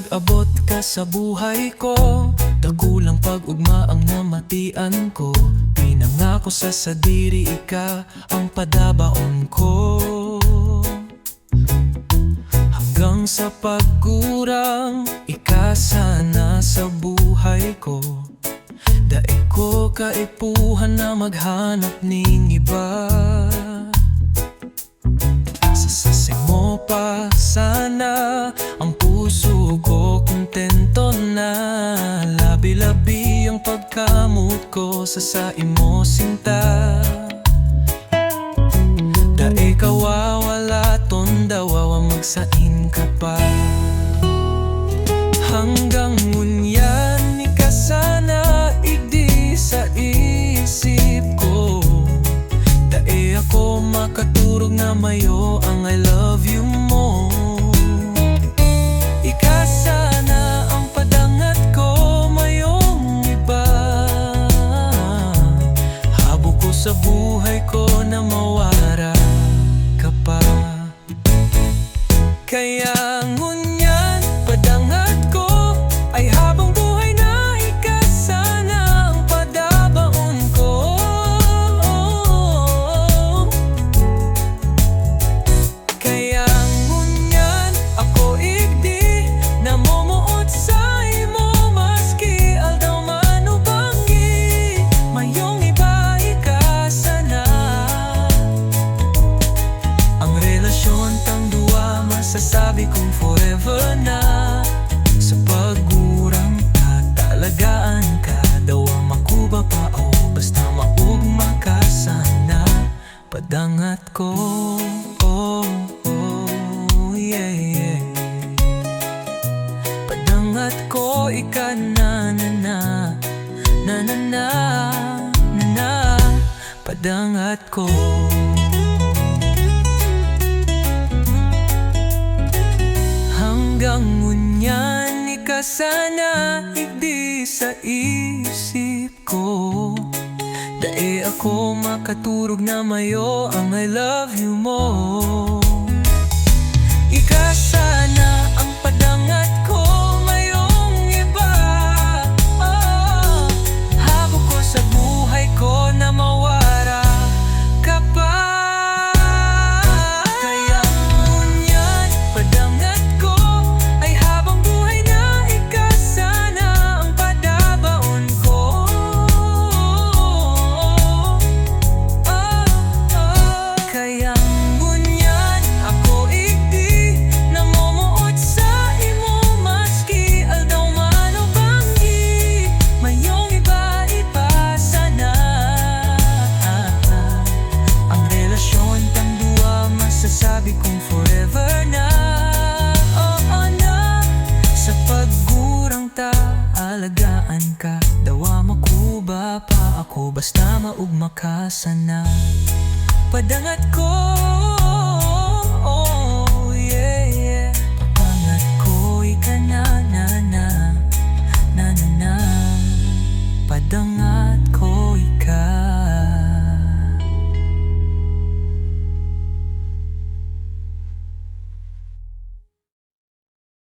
nag-abot ka sa buhay ko, dakulang pag-ugma ang namatian ko. Pinangako sa sadiri, ika ang padabaon ko. Hanggang sa pagkurang, ika sana sa buhay ko. Daig ko kaipuhan na maghanap ning iba. Sasasi mo pa sana ang puso ko, kontento na. Labi-labi ang pagkamot ko sa imo sinta. Daig kawawala tondawawa magsain ka pa. Hanggang ngunyan ika sana igdi sa isip ko. Dae ako makaturog na mayo ang I love you mo. Ika sana ang padangat ko, mayong iba. Habo ko sa buhay ko na mawara ka pa. Kaya ngunyan padangat ko ay habang buhay na ika sana ang padabaon ko. Kaya ngunyan ako igdi na momuot sa imo, maski aldaw man o bangi, mayong iba ika sana. Ang relasyon tang duwa masasabi kong forever na. Sa pagurang ka, talagaan ka, daw makuba pa o basta maugma ka sana. Padangat ko, oh, oh, yeah, yeah. Padangat ko, ika na na na, na na na, na na. Padangat ko. Hanggang ngunyan ika sana igdi sa isip ko. Dae ako makaturog na mayo ang I love you mo. Ika sana ang padangat ko, mayong iba. Habo ko sa buhay ko na mawara ka pa. Kaya ngunyan padangat ko ay habang buhay na ika sana ang padabaon ko. Kaya ngunyan ako igdi na momuot sa imo, maski aldaw man o bangi, mayong iba sana. Ang relasyon tang duwa masasabi kong forever na. Oo na, sa pagurang ta, alagaan ka, dawa makuba pa ako, basta maugma ka sana. Padangat ko